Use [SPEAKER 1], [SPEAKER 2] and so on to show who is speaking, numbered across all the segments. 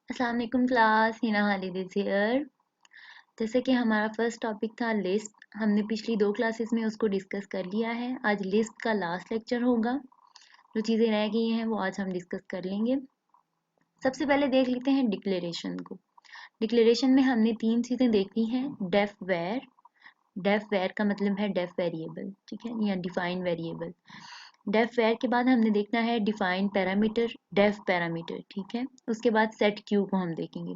[SPEAKER 1] अस्सलाम वालेकुम class, Hina Khalid is here. जैसे कि हमारा फर्स्ट टॉपिक था लिस्ट, हमने पिछली 2 क्लासेस में उसको डिस्कस कर लिया है। आज लिस्ट का लास्ट लेक्चर होगा। जो चीज़ें रह गई हैं वो आज हम डिस्कस कर लेंगे। सबसे पहले देख लेते हैं डिक्लेरेशन को। डिक्लेरेशन में हमने 3 चीज़ें देखी हैं। डेफ वेर का मतलब है डेफ वेरिएबल, ठीक है, या डिफाइन वेरिएबल। डेफ वेर के बाद हमने देखना है डिफाइन पैरामीटर, डेफ पैरामीटर, ठीक है। उसके बाद सेट क्यू को हम देखेंगे।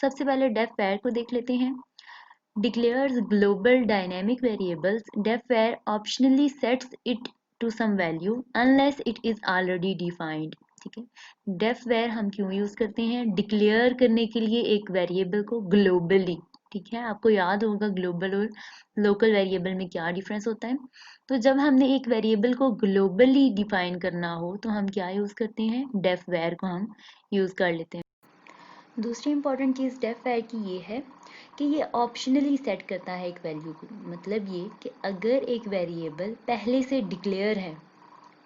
[SPEAKER 1] सबसे पहले डेफ वेर को देख लेते हैं। Declares global dynamic variables. Def_var optionally sets it to some value unless it is already defined. ठीक है। def_var हम क्यों यूज करते हैं? डिक्लेयर करने के लिए एक वेरिएबल को ग्लोबली, ठीक है। आपको याद होगा ग्लोबल और लोकल वेरिएबल में क्या डिफरेंस होता है। तो जब हमने एक वेरिएबल को ग्लोबली डिफाइन करना हो तो हम क्या यूज करते हैं? def_var को हम यूज कर लेते हैं। दूसरी इंपॉर्टेंट चीज़ def_var की ये है कि ये ऑप्शनली सेट करता है एक वैल्यू को। मतलब ये कि अगर एक वेरिएबल पहले से डिक्लेयर है,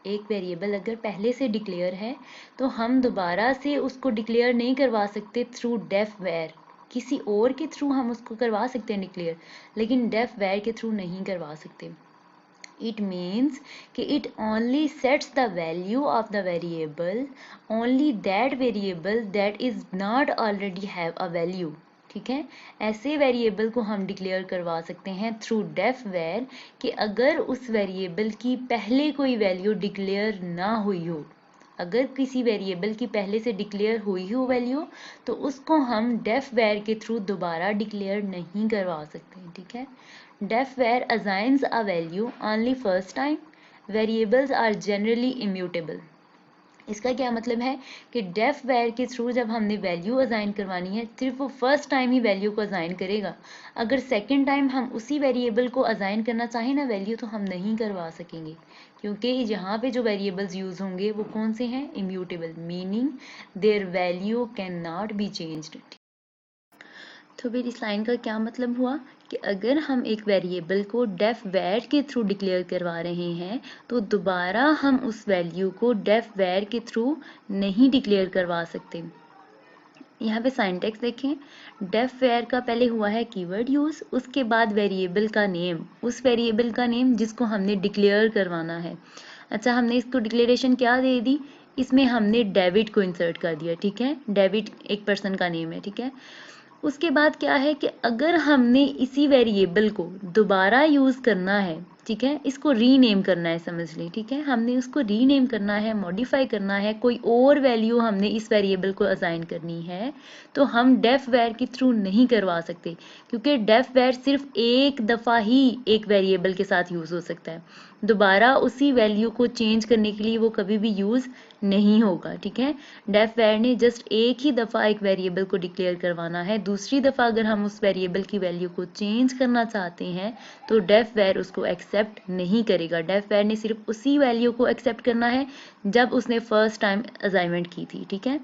[SPEAKER 1] एक वेरिएबल अगर पहले से डिक्लेयर है तो हम दोबारा से उसको डिक्लेयर नहीं करवा सकते थ्रू def_var। किसी और के थ्रू हम उसको करवा सकते हैं डिक्लेयर, लेकिन def_var के थ्रू नहीं करवा सकते। It means कि it only sets the value of the variable, only that variable that is not already have a value, ठीक है। ऐसे वेरिएबल को हम डिक्लेयर करवा सकते हैं थ्रू def_var कि अगर उस वेरिएबल की पहले कोई वैल्यू डिक्लेयर ना हुई हो, अगर किसी वेरिएबल की पहले से डिक्लेयर हुई हो वैल्यू, तो उसको हम def_var के थ्रू दोबारा डिक्लेयर नहीं करवा सकते, ठीक है। def_var assigns a value only first time. Variables are generally immutable. इसका क्या मतलब है कि def_var के थ्रू जब हमने वैल्यू असाइन करवानी है, सिर्फ वो फर्स्ट टाइम ही वैल्यू को असाइन करेगा। अगर सेकंड टाइम हम उसी वेरिएबल को असाइन करना चाहें ना वैल्यू, तो हम नहीं करवा सकेंगे, क्योंकि यहाँ पे जो वेरिएबल्स यूज होंगे वो कौन से हैं? Immutable, meaning their value can not be changed. तो फिर इस लाइन का क्या मतलब हुआ कि अगर हम एक वेरिएबल को def_var के थ्रू डिक्लेयर करवा रहे हैं तो दोबारा हम उस वैल्यू को def_var के थ्रू नहीं डिक्लेयर करवा सकते। यहाँ पे साइंटेक्स देखें। def_var का पहले हुआ है कीवर्ड यूज, उसके बाद वेरिएबल का नेम, उस वेरिएबल का नेम जिसको हमने डिक्लेयर करवाना है। अच्छा, हमने इसको डिक्लेरेशन क्या दे दी? इसमें हमने डेविड को इंसर्ट कर दिया, ठीक है। डेविड एक पर्सन का नेम है, ठीक है। उसके बाद क्या है कि अगर हमने इसी वेरिएबल को दोबारा यूज करना है, ठीक है, इसको रीनेम करना है, समझ लें, ठीक है, हमने उसको रीनेम करना है, मॉडिफाई करना है, कोई और वैल्यू हमने इस वेरिएबल को असाइन करनी है, तो हम def_var के थ्रू नहीं करवा सकते, क्योंकि def_var सिर्फ एक दफ़ा ही एक वेरिएबल के साथ यूज हो सकता है। दोबारा उसी वैल्यू को चेंज करने के लिए वो कभी भी यूज नहीं होगा, ठीक है। def_var ने जस्ट एक ही दफ़ा एक वेरिएबल को डिक्लेयर करवाना है। दूसरी दफ़ा अगर हम उस वेरिएबल की वैल्यू को चेंज करना चाहते हैं तो def_var उसको एक्सेप्ट नहीं करेगा। def_var ने सिर्फ उसी वैल्यू को एक्सेप्ट करना है जब उसने फर्स्ट टाइम असाइनमेंट की थी, ठीक है।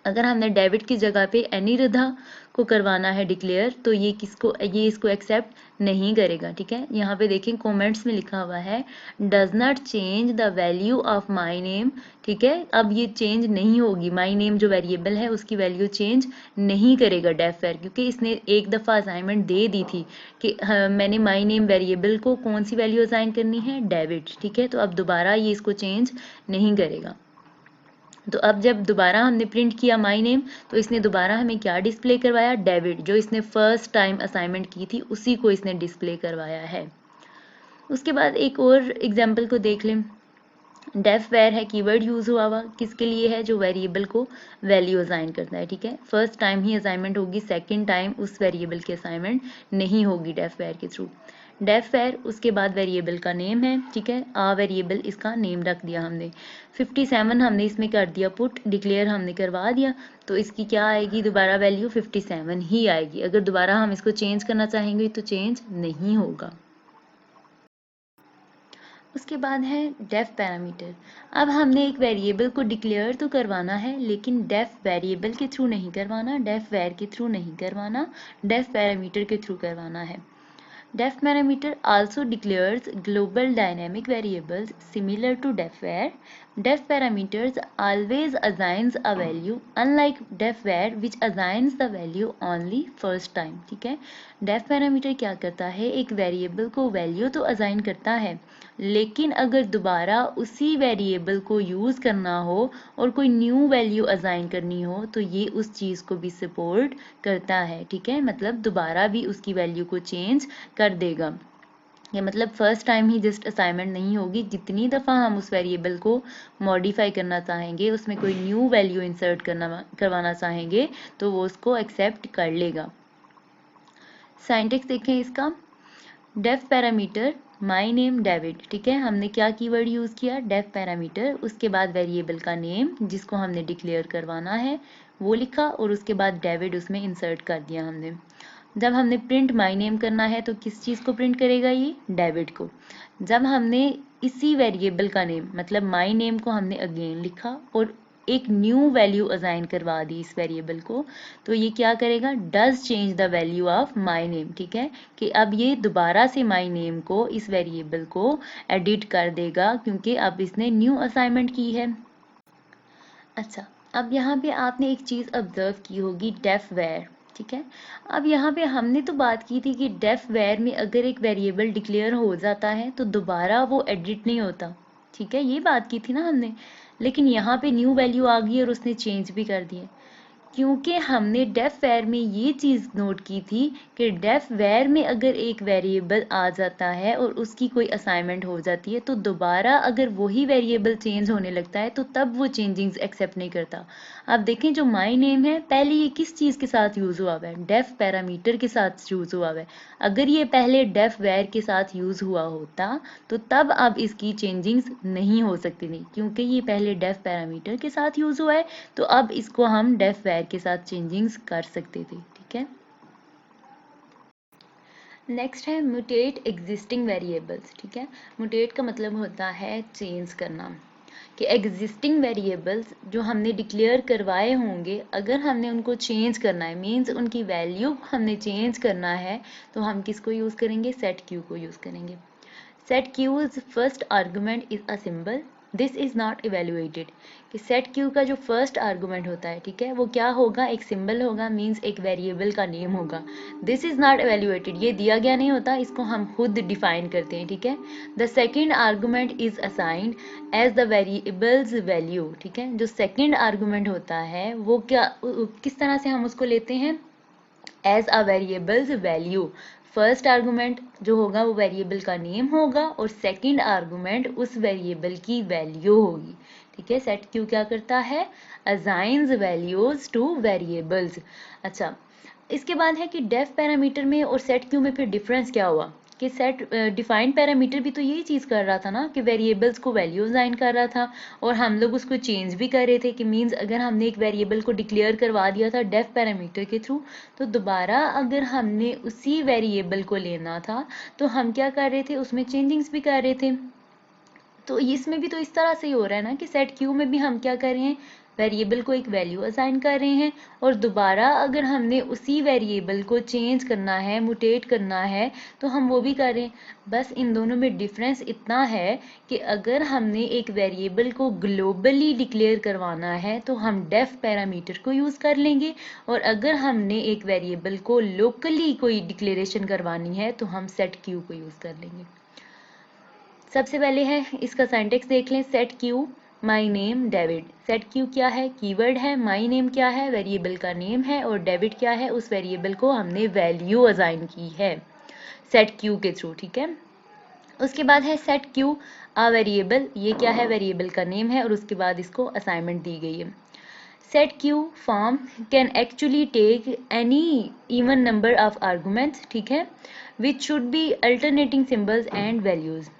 [SPEAKER 1] अगर हमने डेविड की जगह पे अनिरुद्धा को करवाना है डिक्लेयर, तो ये इसको एक्सेप्ट नहीं करेगा, ठीक है। यहाँ पे देखें कमेंट्स में लिखा हुआ है does not change the value of my name, ठीक है। अब ये चेंज नहीं होगी, माई नेम जो वेरिएबल है उसकी वैल्यू चेंज नहीं करेगा def_var, क्योंकि इसने एक दफ़ा असाइनमेंट दे दी थी कि मैंने माई नेम वेरिएबल को कौन सी वैल्यू असाइन करनी है? डेविड, ठीक है। तो अब दोबारा ये इसको चेंज नहीं करेगा। तो अब जब दोबारा हमने प्रिंट किया माई नेम, तो इसने दोबारा हमें क्या डिस्प्ले करवाया? डेविड, जो इसने फर्स्ट टाइम असाइनमेंट की थी उसी को इसने डिस्प्ले करवाया है। उसके बाद एक और एग्जाम्पल को देख लें। def_var है, कीवर्ड यूज हुआ किसके लिए है? जो वेरिएबल को वैल्यू असाइन करता है, ठीक है। फर्स्ट टाइम ही असाइनमेंट होगी, सेकंड टाइम उस वेरिएबल की असाइनमेंट नहीं होगी def_var के थ्रू। def_var उसके बाद वेरिएबल का नेम है, ठीक है। वेरिएबल इसका नेम रख दिया हमने। 57 हमने इसमें कर दिया पुट, डिक्लेयर हमने करवा दिया, तो इसकी क्या आएगी? दोबारा वैल्यू 57 ही आएगी। अगर दोबारा हम इसको चेंज करना चाहेंगे तो चेंज नहीं होगा। उसके बाद है डेफ पैरामीटर। अब हमने एक वेरिएबल को डिक्लेयर तो करवाना है, लेकिन डेफ वेरिएबल के थ्रू नहीं करवाना, डेफ वैर के थ्रू नहीं करवाना, डेफ पैरामीटर के थ्रू करवाना है। Def parameter also declares global dynamic variables similar to def_var, Def parameters always assigns a value unlike defvar which assigns the value only first time. ठीक है, def parameter क्या करता है, एक वेरिएबल को वैल्यू तो असाइन करता है, लेकिन अगर दोबारा उसी वेरिएबल को यूज करना हो और कोई न्यू वैल्यू असाइन करनी हो तो ये उस चीज को भी सपोर्ट करता है. ठीक है, मतलब दोबारा भी उसकी वैल्यू को चेंज कर देगा. ये मतलब फर्स्ट टाइम ही जस्ट असाइनमेंट नहीं होगी, जितनी दफ़ा हम उस वेरिएबल को मॉडिफाई करना चाहेंगे, उसमें कोई न्यू वैल्यू इंसर्ट करवाना चाहेंगे तो वो उसको एक्सेप्ट कर लेगा. सिंटैक्स देखें इसका. Def parameter my name David. ठीक है, हमने क्या कीवर्ड यूज़ किया, डेफ पैरामीटर, उसके बाद वेरिएबल का नेम जिसको हमने डिक्लेयर करवाना है वो लिखा और उसके बाद डेविड उसमें इंसर्ट कर दिया हमने. जब हमने प्रिंट माई नेम करना है तो किस चीज़ को प्रिंट करेगा, ये डेविड को. जब हमने इसी वेरिएबल का नेम मतलब माई नेम को हमने अगेन लिखा और एक न्यू वैल्यू असाइन करवा दी इस वेरिएबल को तो ये क्या करेगा, does change the value of my name. ठीक है, कि अब ये दोबारा से माई नेम को इस वेरिएबल को एडिट कर देगा क्योंकि अब इसने न्यू असाइनमेंट की है. अच्छा, अब यहाँ पे आपने एक चीज़ ऑब्जर्व की होगी, डेफ वेयर. ठीक है, अब यहाँ पे हमने तो बात की थी कि डेफ वेयर में अगर एक वेरिएबल डिक्लेयर हो जाता है तो दोबारा वो एडिट नहीं होता. ठीक है, ये बात की थी ना हमने, लेकिन यहाँ पे न्यू वैल्यू आ गई और उसने चेंज भी कर दिए क्योंकि हमने डेफ वेयर में ये चीज़ नोट की थी कि डेफ वेयर में अगर एक वेरिएबल आ जाता है और उसकी कोई असाइनमेंट हो जाती है तो दोबारा अगर वही वेरिएबल चेंज होने लगता है तो तब वो चेंजिंग्स एक्सेप्ट नहीं करता. अब देखें जो माई नेम है पहले ये किस चीज़ के साथ यूज़ हुआ हुआ है, डेफ पैरामीटर के साथ यूज़ हुआ हुआ है. अगर ये पहले डेफ वेयर के साथ यूज़ हुआ होता तो तब अब इसकी चेंजिंग्स नहीं हो सकती थी क्योंकि ये पहले डेफ पैरामीटर के साथ यूज़ हुआ है तो अब इसको हम डेफ वेयर के साथ चेंजिंग्स कर सकते थे. ठीक है, नेक्स्ट है म्यूटेट एग्जिस्टिंग वेरिएबल्स. ठीक है, म्यूटेट का मतलब होता है चेंज करना, कि एग्जिस्टिंग वेरिएबल्स जो हमने डिक्लेयर करवाए होंगे अगर हमने उनको चेंज करना है मींस उनकी वैल्यू हमने चेंज करना है तो हम किसको यूज़ करेंगे, सेट क्यू को यूज़ करेंगे. Set q's first argument is a symbol, this is not evaluated. कि सेट क्यू का जो फर्स्ट आर्गुमेंट होता है, ठीक है, वो क्या होगा, एक सिंबल होगा मींस एक वेरिएबल का नेम होगा. दिस इज नॉट इवेल्युएटेड, ये दिया गया नहीं होता, इसको हम खुद डिफाइन करते हैं. ठीक है, the second argument is assigned as the variable's value. ठीक है, जो सेकेंड आर्गुमेंट होता है वो क्या, किस तरह से हम उसको लेते हैं, as a variable's value. First argument जो होगा वो वेरिएबल का नेम होगा और सेकंड आर्गुमेंट उस वेरिएबल की वैल्यू होगी. ठीक है, सेट क्यू क्या करता है, असाइंस वैल्यूज टू वेरिएबल्स. अच्छा, इसके बाद है कि डेफ पैरामीटर में और सेट क्यू में फिर डिफरेंस क्या हुआ, कि सेट डिफाइंड पैरामीटर भी तो यही चीज़ कर रहा था ना, कि वेरिएबल्स को वैल्यू असाइन कर रहा था और हम लोग उसको चेंज भी कर रहे थे. कि मींस अगर हमने एक वेरिएबल को डिक्लेयर करवा दिया था डेफ पैरामीटर के थ्रू तो दोबारा अगर हमने उसी वेरिएबल को लेना था तो हम क्या कर रहे थे, उसमें चेंजिंग्स भी कर रहे थे. तो इसमें भी तो इस तरह से ही हो रहा है ना कि सेट क्यू में भी हम क्या कर रहे हैं, वेरिएबल को एक वैल्यू असाइन कर रहे हैं और दोबारा अगर हमने उसी वेरिएबल को चेंज करना है, म्यूटेट करना है तो हम वो भी कर रहे हैं. बस इन दोनों में डिफरेंस इतना है कि अगर हमने एक वेरिएबल को ग्लोबली डिक्लेयर करवाना है तो हम डेफ पैरामीटर को यूज़ कर लेंगे और अगर हमने एक वेरिएबल को लोकली कोई डिक्लेरेशन करवानी है तो हम सेट क्यू को यूज़ कर लेंगे. सबसे पहले है इसका सिंटैक्स देख लें, सेट क्यू माई नेम डेविड. सेट क्यू क्या है, कीवर्ड है, माई नेम क्या है, वेरिएबल का नेम है और डेविड क्या है, उस वेरिएबल को हमने वैल्यू असाइन की है सेट क्यू के थ्रू. ठीक है, उसके बाद है सेट क्यू अ वेरिएबल, ये क्या है, वेरिएबल का नेम है और उसके बाद इसको असाइनमेंट दी गई है. Set q form can actually take any even number of arguments. ठीक है, which should be alternating symbols and values.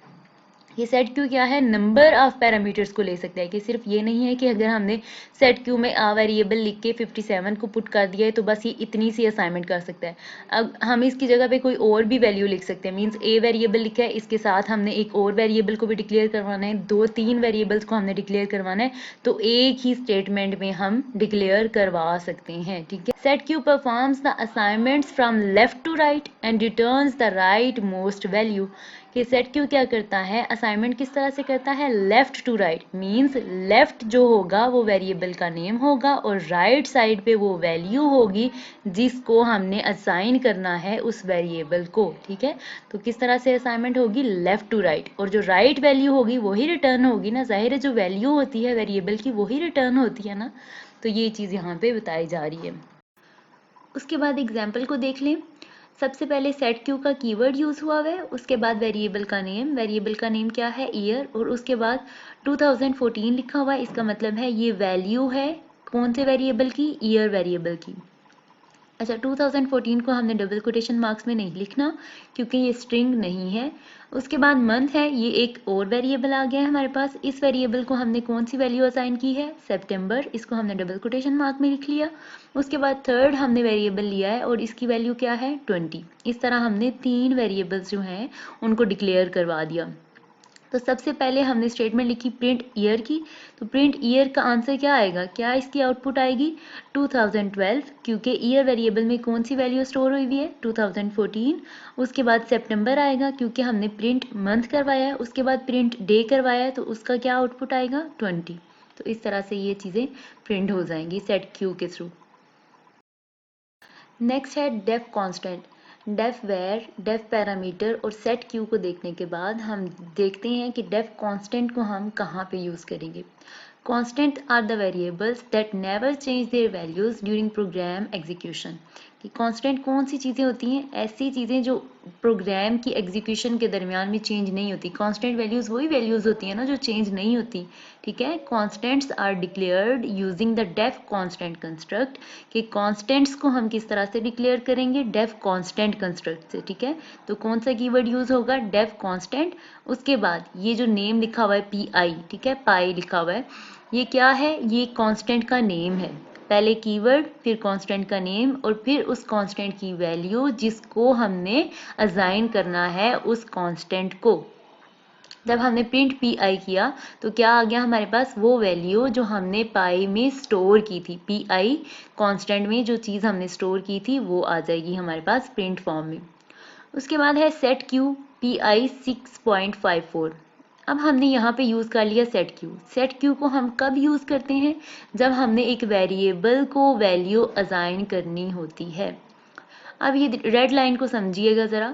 [SPEAKER 1] ये सेट क्यू क्या है, नंबर ऑफ पैरामीटर्स को ले सकता है, कि सिर्फ ये नहीं है कि अगर हमने सेट क्यू में आ वेरिएबल लिख के 57 को पुट कर दिया है तो बस ये इतनी सी असाइनमेंट कर सकता है. अब हम इसकी जगह पे कोई और भी वैल्यू लिख सकते हैं, मींस ए वेरिएबल लिखा है, इसके साथ हमने एक और वेरिएबल को भी डिक्लेयर करवाना है, 2-3 वेरिएबल्स को हमने डिक्लेयर करवाना है तो एक ही स्टेटमेंट में हम डिक्लेयर करवा सकते हैं. ठीक है, set q performs the assignments from left to right and returns the rightmost value. कि सेट क्यू क्या करता है, असाइनमेंट किस तरह से करता है, left to right, means left जो होगा वो वेरिएबल का नेम होगा और राइट साइड पे वो वैल्यू होगी जिसको हमने असाइन करना है उस वेरिएबल को। ठीक है, तो किस तरह से असाइनमेंट होगी, लेफ्ट टू राइट, और जो राइट वैल्यू होगी वही रिटर्न होगी ना, जाहिर है जो वैल्यू होती है वेरिएबल की वही रिटर्न होती है ना, तो ये चीज़ यहाँ पे बताई जा रही है। उसके बाद एग्जाम्पल को देख लें। सबसे पहले सेट क्यू का कीवर्ड यूज हुआ है, उसके बाद वेरिएबल का नेम क्या है, ईयर, और उसके बाद 2014 लिखा हुआ है। इसका मतलब है ये वैल्यू है कौन से वेरिएबल की, ईयर वेरिएबल की। अच्छा, 2014 को हमने डबल कोटेशन मार्क्स में नहीं लिखना क्योंकि ये स्ट्रिंग नहीं है। उसके बाद मंथ है, ये एक और वेरिएबल आ गया है हमारे पास। इस वेरिएबल को हमने कौन सी वैल्यू असाइन की है, सितंबर, इसको हमने डबल कोटेशन मार्क में लिख लिया। उसके बाद थर्ड हमने वेरिएबल लिया है और इसकी वैल्यू क्या है, 20। इस तरह हमने 3 वेरिएबल्स जो हैं उनको डिक्लेयर करवा दिया। तो सबसे पहले हमने स्टेटमेंट लिखी प्रिंट ईयर की, तो प्रिंट ईयर का आंसर क्या आएगा, क्या इसकी आउटपुट आएगी 2012, क्योंकि ईयर वेरिएबल में कौन सी वैल्यू स्टोर हुई हुई है 2014। उसके बाद सितंबर आएगा क्योंकि हमने प्रिंट मंथ करवाया है। उसके बाद प्रिंट डे करवाया है, तो उसका क्या आउटपुट आएगा 20। तो इस तरह से ये चीज़ें प्रिंट हो जाएंगी सेट क्यू के थ्रू। नेक्स्ट है def constant. Def var, def parameter और सेट क्यू को देखने के बाद हम देखते हैं कि डेफ कांस्टेंट को हम कहाँ पे यूज़ करेंगे। Constant are the variables that never change their values during program execution. कि कांस्टेंट कौन सी चीज़ें होती हैं, ऐसी चीज़ें जो प्रोग्राम की एग्जीक्यूशन के दरमियान में चेंज नहीं होती। कांस्टेंट वैल्यूज़ वही वैल्यूज़ होती हैं ना जो चेंज नहीं होती। ठीक है, constants are declared using the def constant construct. कि कांस्टेंट्स को हम किस तरह से डिक्लेयर करेंगे, डेफ कांस्टेंट कंस्ट्रक्ट से। ठीक है, तो कौन सा कीवर्ड यूज होगा, डेफ कांस्टेंट। उसके बाद ये जो नेम लिखा हुआ है पी आई, ठीक है, पाई लिखा हुआ है, ये क्या है, ये कांस्टेंट का नेम है। पहले कीवर्ड, फिर कांस्टेंट का नेम और फिर उस कांस्टेंट की वैल्यू जिसको हमने असाइन करना है उस कांस्टेंट को। जब हमने प्रिंट पी आई किया तो क्या आ गया हमारे पास, वो वैल्यू जो हमने पाई में स्टोर की थी, पी आई कॉन्स्टेंट में जो चीज़ हमने स्टोर की थी वो आ जाएगी हमारे पास प्रिंट फॉर्म में। उसके बाद है सेट क्यू पी आई 6.54। अब हमने यहाँ पे यूज़ कर लिया सेट क्यू। सेट क्यू को हम कब यूज़ करते हैं, जब हमने एक वेरिएबल को वैल्यू असाइन करनी होती है। अब ये रेड लाइन को समझिएगा ज़रा।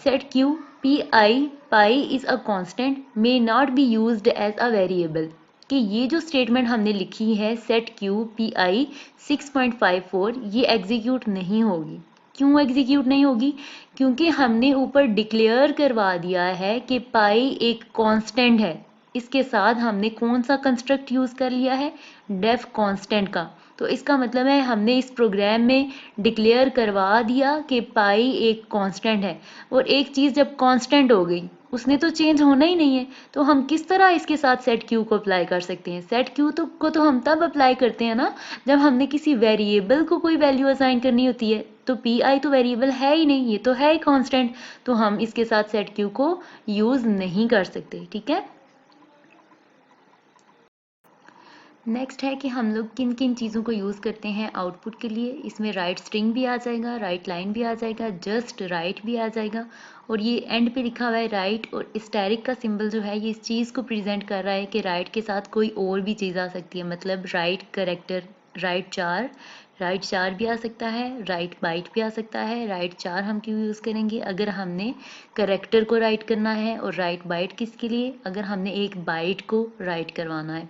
[SPEAKER 1] Set Q P I pi is a constant may not be used as a variable. कि ये जो स्टेटमेंट हमने लिखी है सेट क्यू पी आई 6.54, ये एग्जीक्यूट नहीं होगी। क्यों एग्जीक्यूट नहीं होगी, क्योंकि हमने ऊपर डिक्लेयर करवा दिया है कि पाई एक कांस्टेंट है। इसके साथ हमने कौन सा कंस्ट्रक्ट यूज़ कर लिया है, डेफ कांस्टेंट का। तो इसका मतलब है हमने इस प्रोग्राम में डिक्लेयर करवा दिया कि पाई एक कांस्टेंट है, और एक चीज़ जब कांस्टेंट हो गई उसने तो चेंज होना ही नहीं है, तो हम किस तरह इसके साथ सेट क्यू को अप्लाई कर सकते हैं। सेट क्यू को हम तब अप्लाई करते हैं ना जब हमने किसी वेरिएबल को कोई वैल्यू असाइन करनी होती है। तो पी आई तो वेरिएबल है ही नहीं, ये तो है ही कांस्टेंट, तो हम इसके साथ सेट क्यू को यूज़ नहीं कर सकते। ठीक है, नेक्स्ट है कि हम लोग किन किन चीज़ों को यूज़ करते हैं आउटपुट के लिए। इसमें राइट स्ट्रिंग भी आ जाएगा, राइट लाइन भी आ जाएगा, जस्ट राइट भी आ जाएगा, और ये एंड पे लिखा हुआ है राइट, और स्टैरिक का सिंबल जो है ये इस चीज़ को प्रेजेंट कर रहा है कि राइट के साथ कोई और भी चीज़ आ सकती है। मतलब राइट करेक्टर, राइट चार भी आ सकता है, राइट बाइट भी आ सकता है। राइट चार हम क्यों यूज़ करेंगे, अगर हमने करेक्टर को राइट करना है, और राइट बाइट किसके लिए, अगर हमने एक बाइट को राइट करवाना है।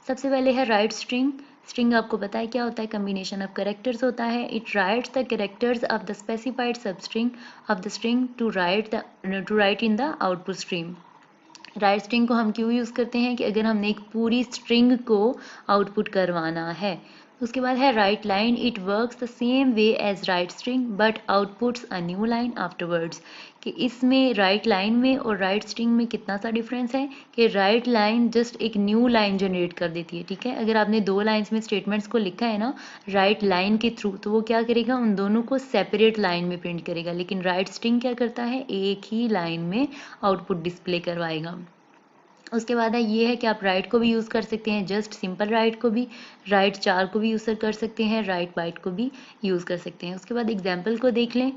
[SPEAKER 1] सबसे पहले है राइट स्ट्रिंग। स्ट्रिंग आपको पता है क्या होता है, कम्बिनेशन ऑफ कैरेक्टर्स होता है। It writes the characters of the specified substring of the string to write in the output stream. Write string को हम क्यों यूज़ करते हैं, कि अगर हमने एक पूरी स्ट्रिंग को आउटपुट करवाना है। उसके बाद है write line. It works the same way as write string but outputs a new line afterwards. कि इसमें राइट लाइन में और राइट स्ट्रिंग में कितना सा डिफरेंस है, कि राइट लाइन जस्ट एक न्यू लाइन जनरेट कर देती है। ठीक है, अगर आपने दो लाइन्स में स्टेटमेंट्स को लिखा है ना राइट लाइन के थ्रू, तो वो क्या करेगा, उन दोनों को सेपरेट लाइन में प्रिंट करेगा। लेकिन राइट स्ट्रिंग क्या करता है, एक ही लाइन में आउटपुट डिस्प्ले करवाएगा। उसके बाद है ये है कि आप राइट को भी यूज़ कर सकते हैं, जस्ट सिंपल राइट को भी, राइट चार को भी यूज़ कर सकते हैं, राइट बाइट को भी यूज़ कर सकते हैं। उसके बाद एग्जाम्पल को देख लें।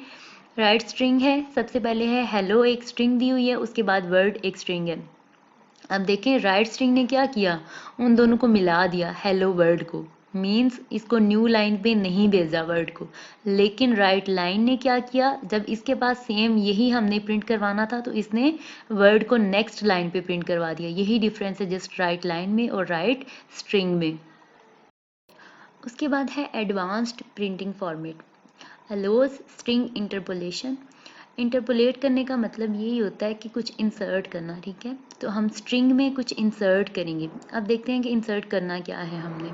[SPEAKER 1] राइट स्ट्रिंग है, सबसे पहले है हेलो एक स्ट्रिंग दी हुई है, उसके बाद वर्ड एक स्ट्रिंग है। अब देखें राइट स्ट्रिंग ने क्या किया, उन दोनों को मिला दिया हेलो वर्ड को, मीन्स इसको न्यू लाइन पे नहीं भेजा वर्ड को। लेकिन राइट लाइन ने क्या किया, जब इसके पास सेम यही हमने प्रिंट करवाना था तो इसने वर्ड को नेक्स्ट लाइन पे प्रिंट करवा दिया। यही डिफरेंस है जस्ट राइट लाइन में और राइट स्ट्रिंग में। उसके बाद है advanced printing format, allows string interpolation. Interpolate करने का मतलब यही होता है कि कुछ इंसर्ट करना, ठीक है। तो हम स्ट्रिंग में कुछ इंसर्ट करेंगे। अब देखते हैं कि इंसर्ट करना क्या है हमने।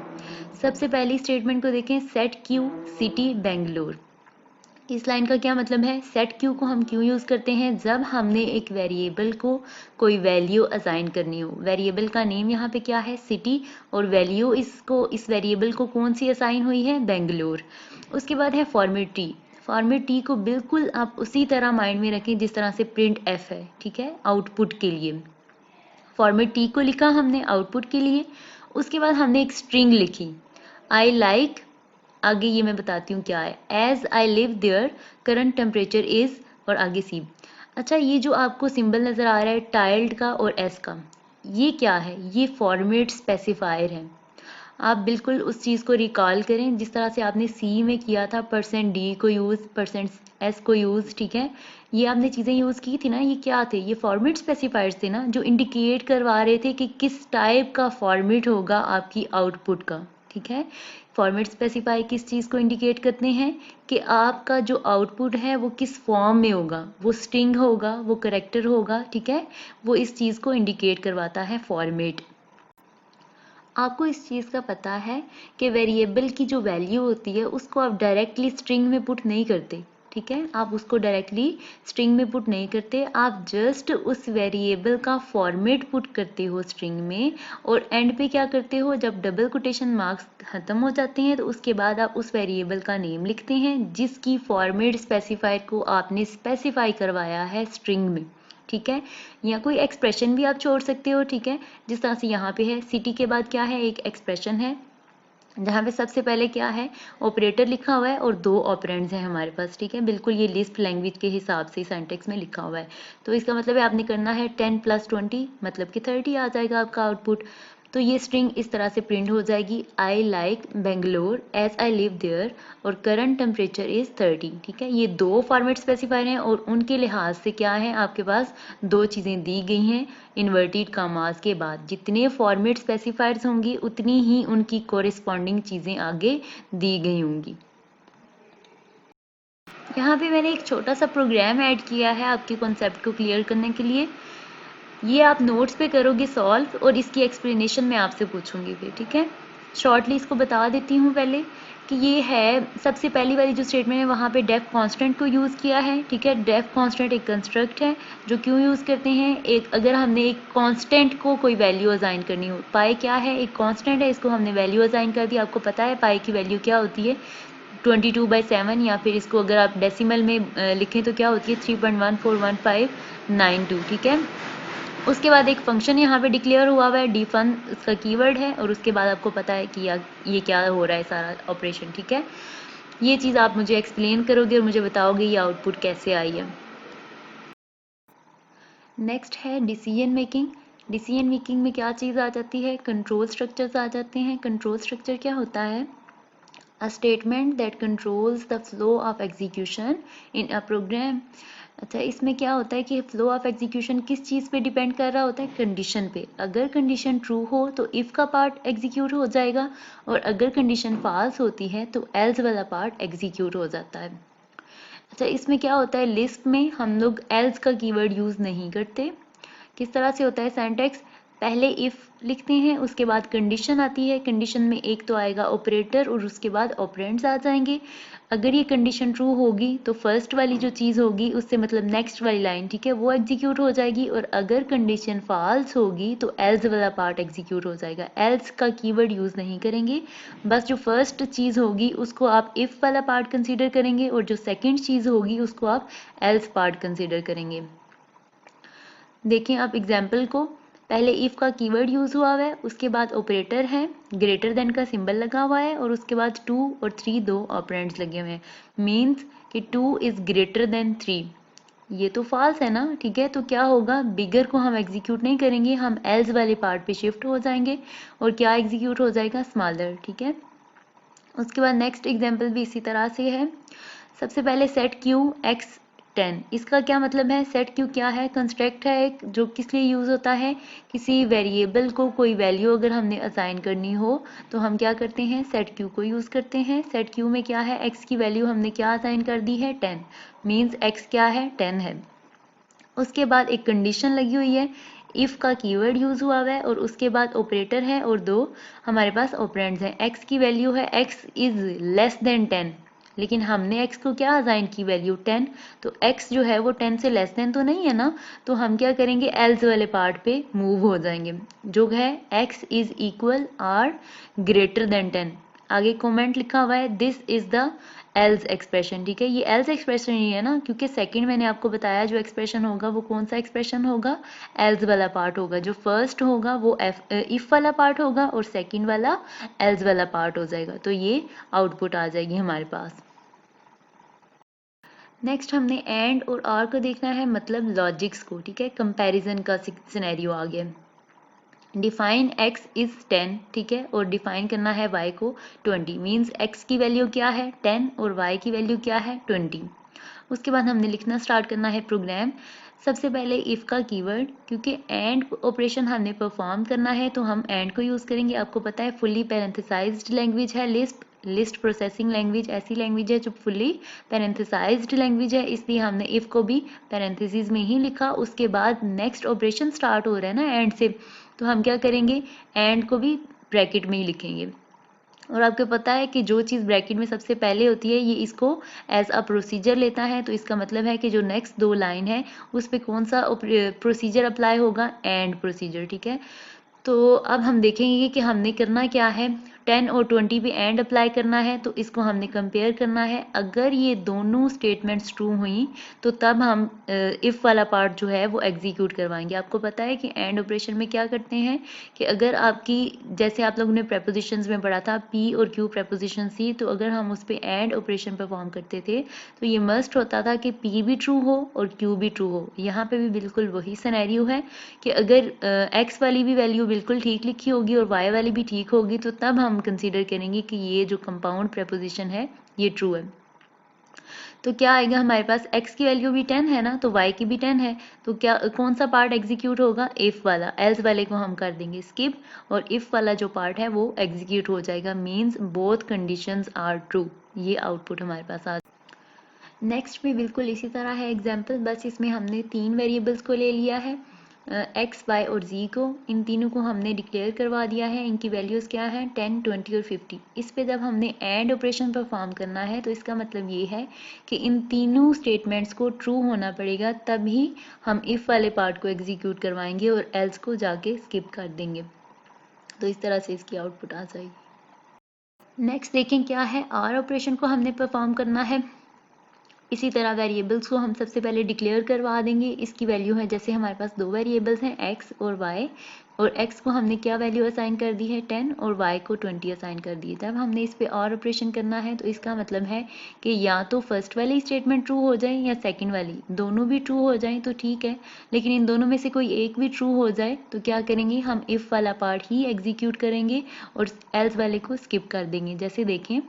[SPEAKER 1] सबसे पहली स्टेटमेंट को देखें, सेट क्यू सिटी बेंगलोर। इस लाइन का क्या मतलब है, सेट क्यू को हम क्यों यूज़ करते हैं, जब हमने एक वेरिएबल को कोई वैल्यू असाइन करनी हो। वेरिएबल का नेम यहाँ पे क्या है, सिटी, और वैल्यू इस वेरिएबल को कौन सी असाइन हुई है, बेंगलोर। उसके बाद है फॉर्मेट टी। फॉर्मेट टी को बिल्कुल आप उसी तरह माइंड में रखें जिस तरह से प्रिंट एफ है, ठीक है, आउटपुट के लिए। फॉर्मेट टी को लिखा हमने आउटपुट के लिए। उसके बाद हमने एक स्ट्रिंग लिखी, आई लाइक, आगे ये मैं बताती हूँ क्या है, as I live there current temperature is, और आगे सी। अच्छा, ये जो आपको सिंबल नज़र आ रहा है टाइल्ड का और एस का, ये क्या है, ये फॉर्मेट स्पेसिफायर है। आप बिल्कुल उस चीज़ को रिकॉल करें जिस तरह से आपने सी में किया था, %d को यूज़, %s को यूज़, ठीक है। ये आपने चीज़ें यूज़ की थी ना, ये क्या थे, ये फॉर्मेट स्पेसिफायर्स थे ना, जो इंडिकेट करवा रहे थे कि किस टाइप का फॉर्मेट होगा आपकी आउटपुट का, ठीक है। फॉर्मेट स्पेसिफाई किस चीज़ को इंडिकेट करते हैं कि आपका जो आउटपुट है वो किस फॉर्म में होगा, वो स्ट्रिंग होगा, वो करेक्टर होगा, ठीक है। वो इस चीज़ को इंडिकेट करवाता है फॉर्मेट। आपको इस चीज़ का पता है कि वेरिएबल की जो वैल्यू होती है उसको आप डायरेक्टली स्ट्रिंग में पुट नहीं करते, ठीक है। आप उसको डायरेक्टली स्ट्रिंग में पुट नहीं करते, आप जस्ट उस वेरिएबल का फॉर्मेट पुट करते हो स्ट्रिंग में, और एंड पे क्या करते हो, जब डबल कोटेशन मार्क्स ख़त्म हो जाते हैं तो उसके बाद आप उस वेरिएबल का नेम लिखते हैं जिसकी फॉर्मेट स्पेसिफायर को आपने स्पेसिफाई करवाया है स्ट्रिंग में, ठीक है। या कोई एक्सप्रेशन भी आप छोड़ सकते हो, ठीक है। जिस तरह से यहाँ पे है, सिटी के बाद क्या है, एक एक्सप्रेशन है जहाँ पे सबसे पहले क्या है, ऑपरेटर लिखा हुआ है और 2 ऑपरेंड्स हैं हमारे पास, ठीक है। बिल्कुल ये लिस्प लैंग्वेज के हिसाब से सिंटैक्स में लिखा हुआ है। तो इसका मतलब है आपने करना है 10 + 20 मतलब कि 30 आ जाएगा आपका आउटपुट। तो ये स्ट्रिंग इस तरह से प्रिंट हो जाएगी, I like Bangalore as I live there और करंट टेम्परेचर इज 30, ठीक है। ये 2 फॉर्मेट स्पेसिफायर हैं और उनके लिहाज से क्या है, आपके पास 2 चीज़ें दी गई हैं इन्वर्टेड कामास के बाद। जितने फॉर्मेट स्पेसिफायर्स होंगी उतनी ही उनकी कोरिस्पॉन्डिंग चीज़ें आगे दी गई होंगी। यहाँ पे मैंने एक छोटा सा प्रोग्राम ऐड किया है आपके कॉन्सेप्ट को क्लियर करने के लिए। ये आप नोट्स पे करोगे सॉल्व और इसकी एक्सप्लेनेशन मैं आपसे पूछूंगी फिर, ठीक है। शॉर्टली इसको बता देती हूँ पहले कि ये है, सबसे पहली वाली जो स्टेटमेंट है वहाँ पे डेफ कांस्टेंट को यूज़ किया है, ठीक है। डेफ कांस्टेंट एक कंस्ट्रक्ट है जो क्यों यूज़ करते हैं, एक अगर हमने एक कांस्टेंट को कोई वैल्यू असाइन करनी हो, पाई क्या है, एक कांस्टेंट है, इसको हमने वैल्यू असाइन कर दी। आपको पता है पाई की वैल्यू क्या होती है, 22/7, या फिर इसको अगर आप डेसिमल में लिखें तो क्या होती है, 3.141592, ठीक है। उसके बाद एक फंक्शन यहाँ पे डिक्लेयर हुआ है, डिफन इसका कीवर्ड है, और उसके बाद आपको पता है कि ये क्या हो रहा है सारा ऑपरेशन, ठीक है। ये चीज़ आप मुझे एक्सप्लेन करोगे और मुझे बताओगे ये आउटपुट कैसे आई है। नेक्स्ट है डिसीजन मेकिंग। डिसीजन मेकिंग में क्या चीज़ आ जाती है, कंट्रोल स्ट्रक्चर्स आ जाते हैं। कंट्रोल स्ट्रक्चर क्या होता है, a statement that controls the flow of execution in a program। अच्छा, इसमें क्या होता है कि फ्लो ऑफ एग्जीक्यूशन किस चीज़ पे डिपेंड कर रहा होता है, कंडीशन पे। अगर कंडीशन ट्रू हो तो इफ़ का पार्ट एग्जीक्यूट हो जाएगा, और अगर कंडीशन फॉल्स होती है तो एल्स वाला पार्ट एग्जीक्यूट हो जाता है। अच्छा, इसमें क्या होता है, लिस्ट में हम लोग एल्स का कीवर्ड यूज़ नहीं करते। किस तरह से होता है सिंटैक्स, पहले इफ़ लिखते हैं, उसके बाद कंडीशन आती है, कंडीशन में एक तो आएगा ऑपरेटर और उसके बाद ऑपरेंड्स आ जाएंगे। अगर ये कंडीशन ट्रू होगी तो फर्स्ट वाली जो चीज़ होगी उससे मतलब नेक्स्ट वाली लाइन, ठीक है, वो एग्जीक्यूट हो जाएगी, और अगर कंडीशन फॉल्स होगी तो एल्स वाला पार्ट एग्जीक्यूट हो जाएगा। एल्स का कीवर्ड यूज़ नहीं करेंगे, बस जो फर्स्ट चीज़ होगी उसको आप इफ़ वाला पार्ट कंसीडर करेंगे और जो सेकेंड चीज़ होगी उसको आप एल्स पार्ट कंसीडर करेंगे। देखें आप एग्जाम्पल को, पहले इफ का कीवर्ड यूज हुआ हुआ है, उसके बाद ऑपरेटर है, ग्रेटर देन का सिंबल लगा हुआ है और उसके बाद 2 और 3 दो ऑपरेंड्स लगे हुए हैं। मीन्स कि 2 इज ग्रेटर देन 3। ये तो फॉल्स है ना, ठीक है। तो क्या होगा, बिगर को हम एग्जीक्यूट नहीं करेंगे, हम एल्स वाले पार्ट पे शिफ्ट हो जाएंगे और क्या एग्जीक्यूट हो जाएगा, स्मॉलर, ठीक है। उसके बाद नेक्स्ट एग्जांपल भी इसी तरह से है। सबसे पहले सेट क्यू एक्स 10, इसका क्या मतलब है, सेट क्यू क्या है, कंस्ट्रक्ट है एक, जो किस लिए यूज होता है, किसी वेरिएबल को कोई वैल्यू अगर हमने असाइन करनी हो तो हम क्या करते हैं, सेट क्यू को यूज करते हैं। सेट क्यू में क्या है, एक्स की वैल्यू हमने क्या असाइन कर दी है, 10, मीन्स एक्स क्या है, 10 है। उसके बाद एक कंडीशन लगी हुई है, इफ का कीवर्ड यूज हुआ है और उसके बाद ऑपरेटर है और दो हमारे पास ऑपरेंड्स हैं। एक्स की वैल्यू है एक्स इज लेस देन 10, लेकिन हमने x को क्या असाइन की वैल्यू 10, तो x जो है वो 10 से लेस देन तो नहीं है ना, तो हम क्या करेंगे, एल्स वाले पार्ट पे मूव हो जाएंगे, जो है x is equal or greater than 10। आगे कमेंट लिखा हुआ है this is the else expression, ठीक है। ये एल्स एक्सप्रेशन ही है ना, क्योंकि सेकंड मैंने आपको बताया जो एक्सप्रेशन होगा वो कौन सा एक्सप्रेशन होगा, एल्स वाला पार्ट होगा। जो फर्स्ट होगा वो इफ वाला पार्ट होगा और सेकंड वाला एल्स वाला पार्ट हो जाएगा, तो ये आउटपुट आ जाएगी हमारे पास। नेक्स्ट हमने एंड और आर को देखना है, मतलब लॉजिक्स को, ठीक है। कंपैरिजन का सिनेरियो आ गया, डिफाइन x इज 10, ठीक है, और डिफाइन करना है y को 20, मीन्स x की वैल्यू क्या है 10 और y की वैल्यू क्या है 20। उसके बाद हमने लिखना स्टार्ट करना है प्रोग्राम। सबसे पहले इफ का कीवर्ड, क्योंकि एंड ऑपरेशन हमने परफॉर्म करना है तो हम एंड को यूज करेंगे। आपको पता है फुल्ली पैरेंथेसाइज्ड लैंग्वेज है लिस्प, लिस्ट प्रोसेसिंग लैंग्वेज ऐसी लैंग्वेज है जो फुल्ली पैरेंथेसाइज्ड लैंग्वेज है, इसलिए हमने इफ को भी पैरेंथेसिस में ही लिखा। उसके बाद नेक्स्ट ऑपरेशन स्टार्ट हो रहा है ना एंड से, तो हम क्या करेंगे, एंड को भी ब्रैकेट में ही लिखेंगे। और आपको पता है कि जो चीज़ ब्रैकेट में सबसे पहले होती है ये इसको एज अ प्रोसीजर लेता है, तो इसका मतलब है कि जो नेक्स्ट दो लाइन है उस पर कौन सा प्रोसीजर अप्लाई होगा, एंड प्रोसीजर, ठीक है। तो अब हम देखेंगे कि हमने करना क्या है, 10 और 20 पे एंड अप्लाई करना है, तो इसको हमने कंपेयर करना है। अगर ये दोनों स्टेटमेंट्स ट्रू हुई तो तब हम इफ़ वाला पार्ट जो है वो एग्जीक्यूट करवाएंगे। आपको पता है कि एंड ऑपरेशन में क्या करते हैं कि अगर आपकी, जैसे आप लोगों ने प्रेपोजिशंस में पढ़ा था पी और क्यू प्रेपोजिशन थी, तो अगर हम उस पर एंड ऑपरेशन परफॉर्म करते थे तो ये मस्ट होता था कि पी भी ट्रू हो और क्यू भी ट्रू हो। यहाँ पे भी बिल्कुल वही सिनेरियो है कि अगर एक्स वाली भी वैल्यू बिल्कुल ठीक लिखी होगी और वाई वाली भी ठीक होगी तो तब हम कंसीडर करेंगे कि ये जो कंपाउंड प्रेपोजिशन है ये ट्रू है। तो क्या आएगा हमारे पास, x की वैल्यू भी 10 है ना, तो y की भी 10 है, तो क्या कौन सा पार्ट एग्जीक्यूट होगा, इफ वाला। एल्स वाले को हम कर देंगे स्किप और इफ वाला जो पार्ट है वो एग्जीक्यूट हो जाएगा, means both conditions are true. ये आउटपुट हमारे पास आ। नेक्स्ट भी बिल्कुल इसी तरह है एग्जाम्पल, बस इसमें हमने 3 वेरिएबल्स को ले लिया है, एक्स वाई और जी को। इन तीनों को हमने डिक्लेयर करवा दिया है, इनकी वैल्यूज़ क्या हैं 10, 20 और 50। इस पे जब हमने एंड ऑपरेशन परफॉर्म करना है तो इसका मतलब ये है कि इन तीनों स्टेटमेंट्स को ट्रू होना पड़ेगा, तभी हम इफ़ वाले पार्ट को एग्जीक्यूट करवाएंगे और एल्स को जाके स्किप कर देंगे। तो इस तरह से इसकी आउटपुट आ जाएगी। नेक्स्ट देखें क्या है, आर ऑपरेशन को हमने परफॉर्म करना है। इसी तरह वेरिएबल्स को हम सबसे पहले डिक्लेयर करवा देंगे। इसकी वैल्यू है, जैसे हमारे पास दो वेरिएबल्स हैं x और y, और x को हमने क्या वैल्यू असाइन कर दी है 10 और y को 20 असाइन कर दी है। जब हमने इस पे और ऑपरेशन करना है तो इसका मतलब है कि या तो फर्स्ट वाली स्टेटमेंट ट्रू हो जाए या सेकंड वाली, दोनों भी ट्रू हो जाए तो ठीक है, लेकिन इन दोनों में से कोई एक भी ट्रू हो जाए तो क्या करेंगे, हम इफ़ वाला पार्ट ही एग्जीक्यूट करेंगे और एल्स वाले को स्किप कर देंगे। जैसे देखें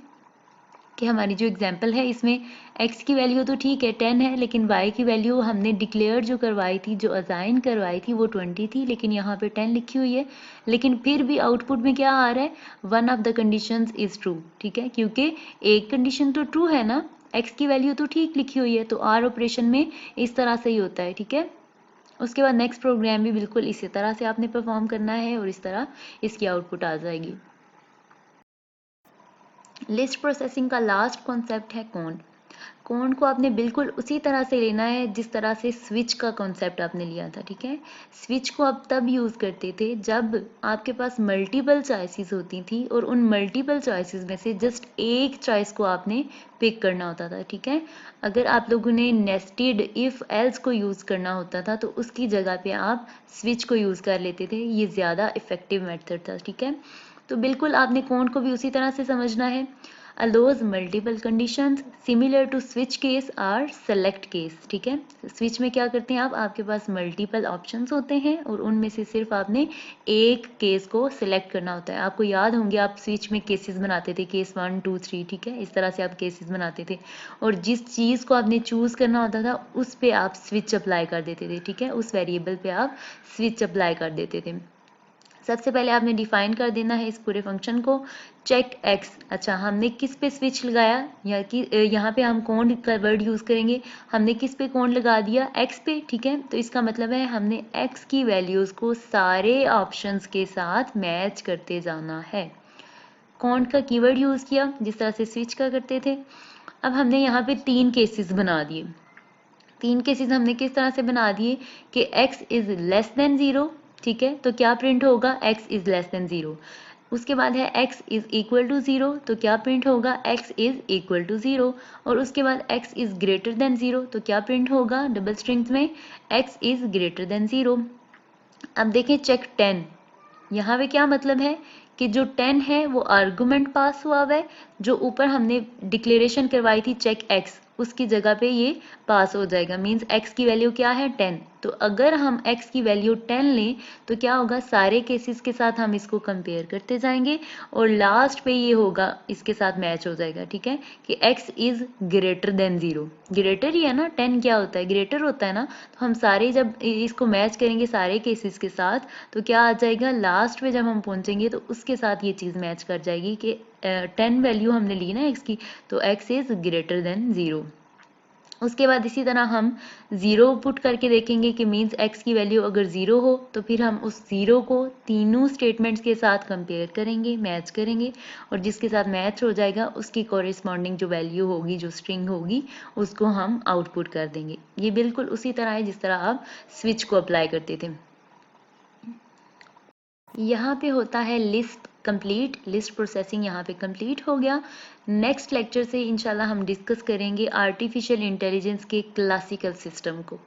[SPEAKER 1] कि हमारी जो एग्जांपल है इसमें x की वैल्यू तो ठीक है 10 है, लेकिन y की वैल्यू हमने डिक्लेयर जो करवाई थी, जो असाइन करवाई थी वो 20 थी, लेकिन यहाँ पे 10 लिखी हुई है। लेकिन फिर भी आउटपुट में क्या आ रहा है, one of the conditions is true, ठीक है, क्योंकि एक कंडीशन तो ट्रू है ना, x की वैल्यू तो ठीक लिखी हुई है, तो आर ऑपरेशन में इस तरह से ही होता है, ठीक है। उसके बाद नेक्स्ट प्रोग्राम भी बिल्कुल इसी तरह से आपने परफॉर्म करना है और इस तरह इसकी आउटपुट आ जाएगी। लिस्ट प्रोसेसिंग का लास्ट कॉन्सेप्ट है कॉन। कोड को आपने बिल्कुल उसी तरह से लेना है जिस तरह से स्विच का कॉन्सेप्ट आपने लिया था, ठीक है। स्विच को आप तब यूज़ करते थे जब आपके पास मल्टीपल चॉइसेस होती थी और उन मल्टीपल चॉइसेस में से जस्ट एक चॉइस को आपने पिक करना होता था, ठीक है। अगर आप लोगों ने नेस्टेड इफ एल्स को यूज़ करना होता था तो उसकी जगह पे आप स्विच को यूज़ कर लेते थे, ये ज़्यादा इफेक्टिव मेथड था, ठीक है। तो बिल्कुल आपने कोड को भी उसी तरह से समझना है। allows multiple conditions similar to switch case or select case, ठीक है। स्विच में क्या करते हैं आप, आपके पास मल्टीपल ऑप्शंस होते हैं और उनमें से सिर्फ आपने एक केस को सिलेक्ट करना होता है। आपको याद होंगे आप स्विच में केसेस बनाते थे, केस 1 2 3, ठीक है, इस तरह से आप केसेस बनाते थे और जिस चीज़ को आपने चूज़ करना होता था उस पे आप स्विच अप्लाई कर देते थे, ठीक है, उस वेरिएबल पे आप स्विच अप्लाई कर देते थे। सबसे पहले आपने डिफाइन कर देना है इस पूरे फंक्शन को। चेक एक्स, अच्छा हमने किस पे स्विच लगाया, या कि यहाँ पे हम कौन का वर्ड यूज़ करेंगे, हमने किस पे कौन लगा दिया, एक्स पे, ठीक है। तो इसका मतलब है हमने एक्स की वैल्यूज़ को सारे ऑप्शंस के साथ मैच करते जाना है। कौन का कीवर्ड यूज़ किया जिस तरह से स्विच का करते थे। अब हमने यहाँ पे 3 केसेस बना दिए। 3 केसेस हमने किस तरह से बना दिए कि x इज लेस देन 0, ठीक है, तो क्या प्रिंट होगा, x इज लेस देन 0। उसके बाद है x इज इक्वल टू 0, तो क्या प्रिंट होगा, x इज इक्वल टू 0। और उसके बाद x इज ग्रेटर देन 0, तो क्या प्रिंट होगा डबल स्ट्रिंग्स में, x इज ग्रेटर देन 0। अब देखें चेक 10, यहाँ पे क्या मतलब है कि जो 10 है वो आर्गुमेंट पास हुआ हुआ है, जो ऊपर हमने डिक्लेरेशन करवाई थी चेक x उसकी जगह पे ये पास हो जाएगा। मींस x की वैल्यू क्या है 10, तो अगर हम x की वैल्यू 10 लें तो क्या होगा, सारे केसेस के साथ हम इसको कंपेयर करते जाएंगे और लास्ट पे ये होगा इसके साथ मैच हो जाएगा, ठीक है, कि x is greater than 0। Greater ही है ना, 10 क्या होता है, ग्रेटर होता है ना। तो हम सारे जब इसको मैच करेंगे सारे केसेस के साथ तो क्या आ जाएगा, लास्ट में जब हम पहुंचेंगे तो उसके साथ ये चीज़ मैच कर जाएगी कि 10 वैल्यू हमने ली ना x की, तो x इज ग्रेटर देन 0। उसके बाद इसी तरह हम 0 पुट करके देखेंगे कि मीन्स x की वैल्यू अगर 0 हो तो फिर हम उस 0 को तीनों स्टेटमेंट्स के साथ कंपेयर करेंगे, मैच करेंगे और जिसके साथ मैच हो जाएगा उसकी कॉरेस्पॉन्डिंग जो वैल्यू होगी, जो स्ट्रिंग होगी, उसको हम आउटपुट कर देंगे। ये बिल्कुल उसी तरह है जिस तरह आप स्विच को अप्लाई करते थे। यहाँ पे होता है लिस्ट कंप्लीट, लिस्ट प्रोसेसिंग यहाँ पे कंप्लीट हो गया। नेक्स्ट लेक्चर से इंशाल्लाह हम डिस्कस करेंगे आर्टिफिशियल इंटेलिजेंस के क्लासिकल सिस्टम को।